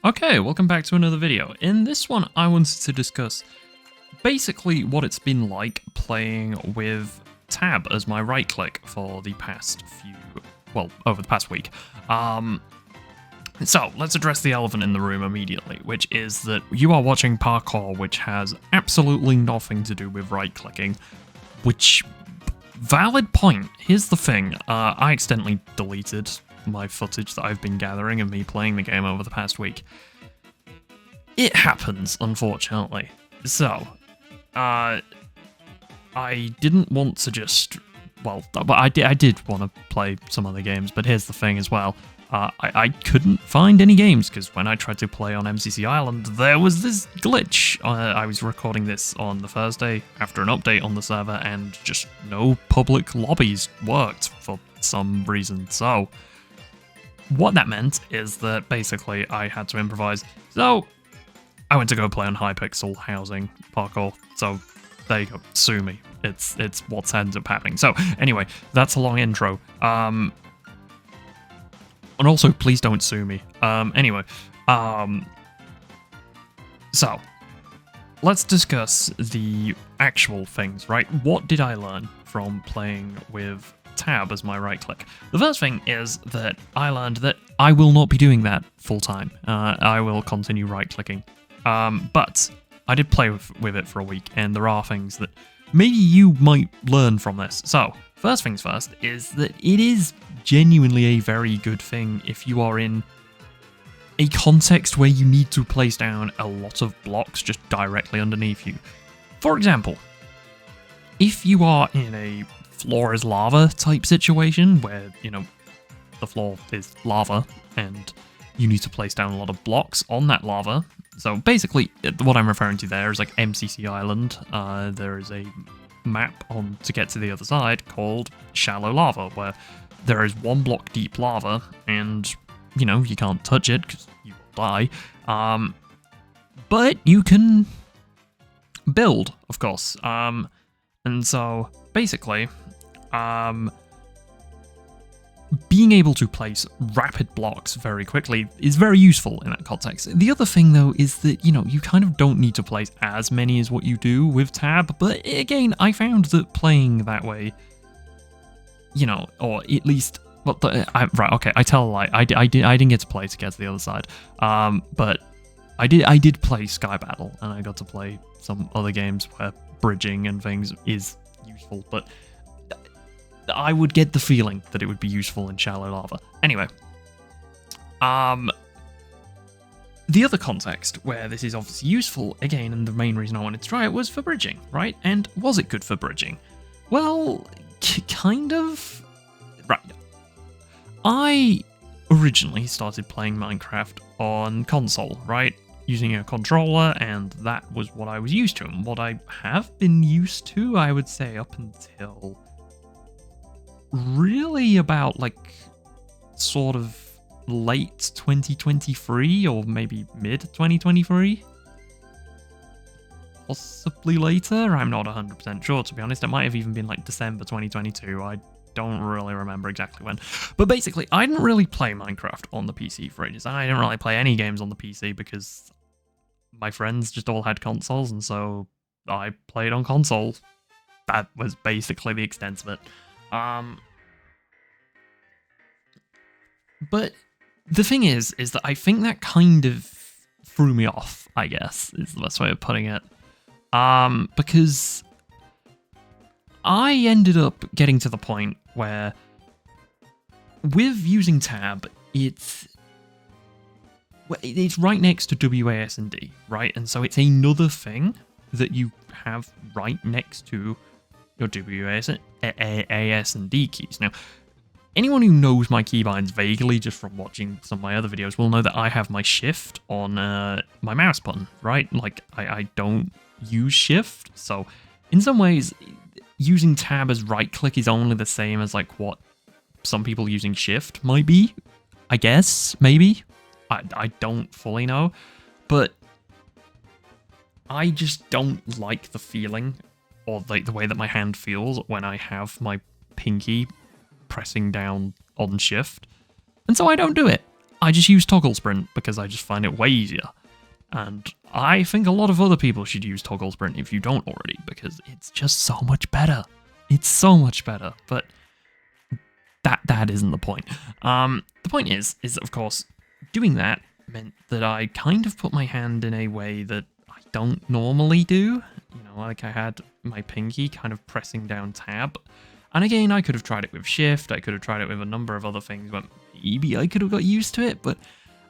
Okay, welcome back to another video. In this one, I wanted to discuss basically what it's been like playing with Tab as my right click for the past over the past week. So, let's address the elephant in the room immediately, which is that you are watching parkour which has absolutely nothing to do with right clicking, which, valid point. Here's the thing, I accidentally deleted my footage that I've been gathering of me playing the game over the past week. It happens, unfortunately. So, I didn't want to just, but I did want to play some other games, but here's the thing as well. I couldn't find any games, because when I tried to play on MCC Island, there was this glitch. I was recording this on the Thursday after an update on the server, and just no public lobbies worked for some reason. So, what that meant is that basically I had to improvise. So, I went to go play on Hypixel housing parkour. So, there you go. Sue me. It's what's ended up happening. So, anyway, that's a long intro. And also, please don't sue me. So, let's discuss the actual things, right? What did I learn from playing with Tab as my right click? The first thing is that I learned that I will not be doing that full time. I will continue right clicking. But I did play with it for a week, and there are things that maybe you might learn from this. So, first things first is that it is genuinely a very good thing if you are in a context where you need to place down a lot of blocks just directly underneath you. For example, if you are in a floor is lava type situation where, you know, the floor is lava and you need to place down a lot of blocks on that lava. So basically, what I'm referring to there is like MCC Island. There is a map on to get to the other side called Shallow Lava, where there is one block deep lava, and, you know, you can't touch it because you will die. But you can build, of course. And so, basically, being able to place rapid blocks very quickly is very useful in that context. The other thing, though, is that, you know, you kind of don't need to place as many as what you do with Tab, but again, I found that playing that way, you know, or at least, well, right, okay, I tell a lie. I didn't get to play to get to the other side, but I did play Sky Battle, and I got to play some other games where bridging and things is useful, but I would get the feeling that it would be useful in Shallow Lava. Anyway, the other context where this is obviously useful, again, and the main reason I wanted to try it was for bridging, right? And was it good for bridging? Well, kind of. Right. I originally started playing Minecraft on console, right? Using a controller, and that was what I was used to. And what I have been used to, I would say, up until really about, like, sort of late 2023, or maybe mid 2023? Possibly later? I'm not 100% sure, to be honest. It might have even been, like, December 2022. I don't really remember exactly when. But basically, I didn't really play Minecraft on the PC for ages. I didn't really play any games on the PC because my friends just all had consoles, and so I played on console. That was basically the extent of it. But the thing is that I think that kind of threw me off, I guess, is the best way of putting it. Because I ended up getting to the point where, with using Tab, it's right next to WASD, right? And so it's another thing that you have right next to your WASD keys. Now, anyone who knows my keybinds vaguely, just from watching some of my other videos, will know that I have my shift on my mouse button, right? Like, I don't use shift, so in some ways, using Tab as right-click is only the same as, like, what some people using shift might be, I guess, maybe. I don't fully know, but I just don't like the feeling, or like the way that my hand feels when I have my pinky pressing down on shift, and so I don't do it. I just use toggle sprint because I just find it way easier. And I think a lot of other people should use toggle sprint if you don't already, because it's just so much better. It's so much better, but that isn't the point. The point is of course, doing that meant that I kind of put my hand in a way that I don't normally do. You know, like I had my pinky kind of pressing down tab. And again, I could have tried it with shift, I could have tried it with a number of other things, but maybe I could have got used to it, but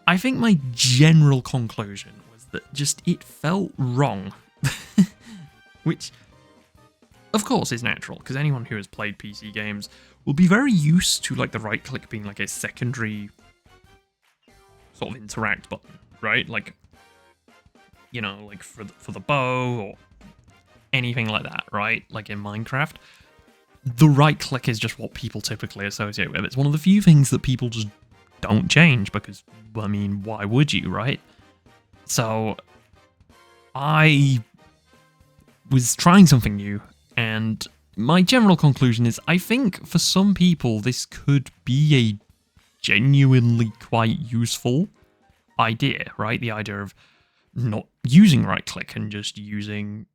I think my general conclusion was that just it felt wrong. Which, of course, is natural, because anyone who has played PC games will be very used to like the right click being like a secondary sort of interact button, right? Like, you know, like for the bow or anything like that, right? Like in Minecraft, the right click is just what people typically associate with. It's one of the few things that people just don't change because, I mean, why would you, right? So I was trying something new, and my general conclusion is I think for some people this could be a genuinely quite useful idea, right? The idea of not using right click and just using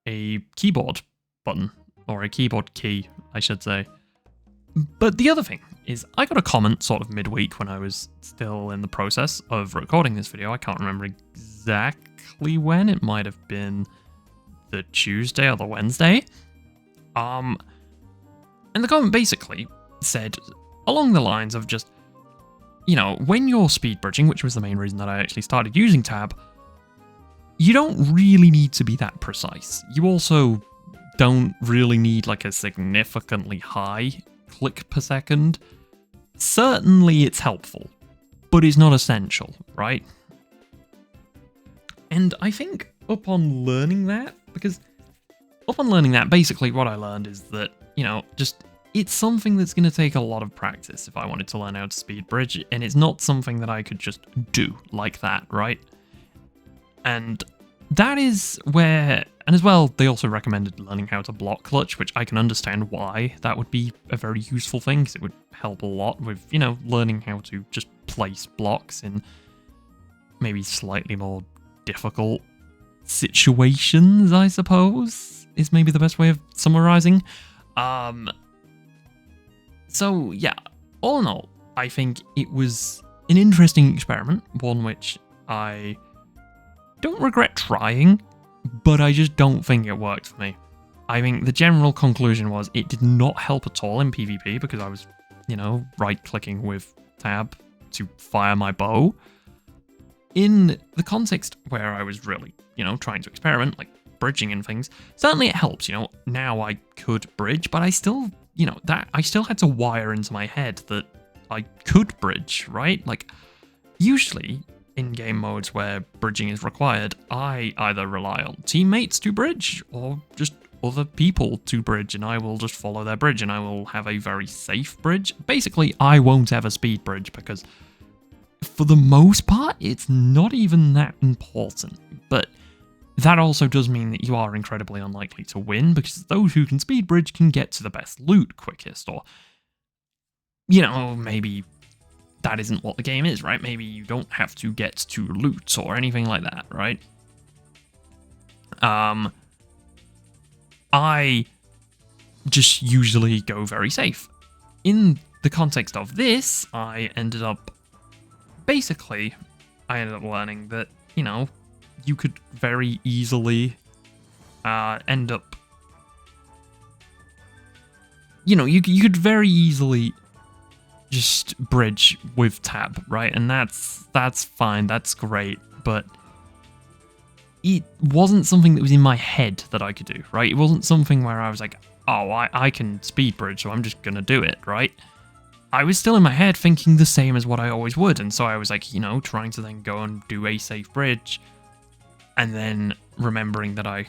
a keyboard button, or a keyboard key, I should say. But the other thing is I got a comment sort of midweek when I was still in the process of recording this video. I can't remember exactly when. It might have been the Tuesday or the Wednesday. And the comment basically said along the lines of just, you know, when you're speed bridging, which was the main reason that I actually started using tab, you don't really need to be that precise. You also don't really need like a significantly high click per second. Certainly it's helpful, but it's not essential, right? And I think upon learning that, basically what I learned is that, you know, just it's something that's going to take a lot of practice if I wanted to learn how to speed bridge, and it's not something that I could just do like that, right? And that is where, and as well, they also recommended learning how to block clutch, which I can understand why that would be a very useful thing, because it would help a lot with, you know, learning how to just place blocks in maybe slightly more difficult situations, I suppose, is maybe the best way of summarizing. So yeah, all in all, I think it was an interesting experiment, one which I don't regret trying, but I just don't think it worked for me. I think the general conclusion was it did not help at all in PvP because I was, you know, right-clicking with tab to fire my bow. In the context where I was really, you know, trying to experiment, like bridging and things, certainly it helps, you know, now I could bridge, but I still, you know, that I still had to wire into my head that I could bridge, right? Like, usually in game modes where bridging is required, I either rely on teammates to bridge or just other people to bridge, and I will just follow their bridge and I will have a very safe bridge. Basically, I won't ever speed bridge because for the most part, it's not even that important. But that also does mean that you are incredibly unlikely to win because those who can speed bridge can get to the best loot quickest, or, you know, maybe that isn't what the game is, right? Maybe you don't have to get to loot or anything like that, right? I just usually go very safe. In the context of this, I ended up learning that, you know, you could very easily end up, you know, you could very easily just bridge with tab, right? And that's fine, that's great, but it wasn't something that was in my head that I could do, right? It wasn't something where I was like, oh, I can speed bridge, so I'm just gonna do it, right? I was still in my head thinking the same as what I always would, and so I was like, you know, trying to then go and do a safe bridge, and then remembering that I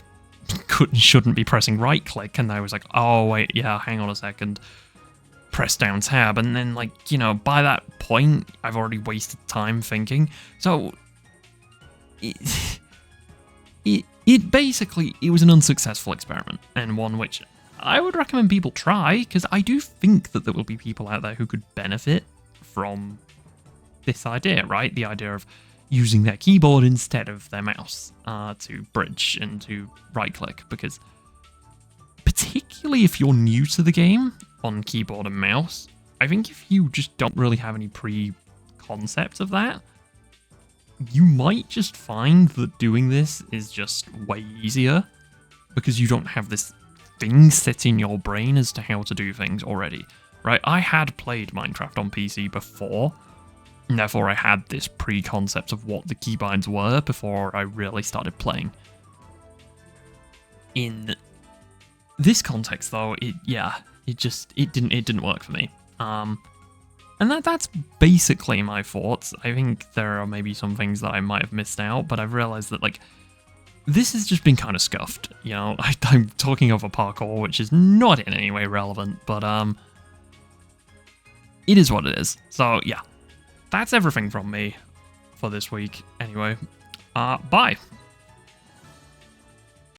shouldn't be pressing right click, and I was like, oh wait, yeah, hang on a second, press down tab, and then, like, you know, by that point, I've already wasted time thinking, so it basically, it was an unsuccessful experiment, and one which I would recommend people try, because I do think that there will be people out there who could benefit from this idea, right? The idea of using their keyboard instead of their mouse to bridge and to right-click, because particularly if you're new to the game on keyboard and mouse, I think if you just don't really have any pre-concept of that, you might just find that doing this is just way easier, because you don't have this thing set in your brain as to how to do things already, right? I had played Minecraft on PC before, and therefore I had this pre-concept of what the keybinds were before I really started playing. In this context, though, it didn't work for me. And that's basically my thoughts. I think there are maybe some things that I might have missed out, but I've realized that, like, this has just been kind of scuffed, you know? I'm talking over parkour, which is not in any way relevant, but, it is what it is. So, yeah. That's everything from me for this week, anyway. Bye!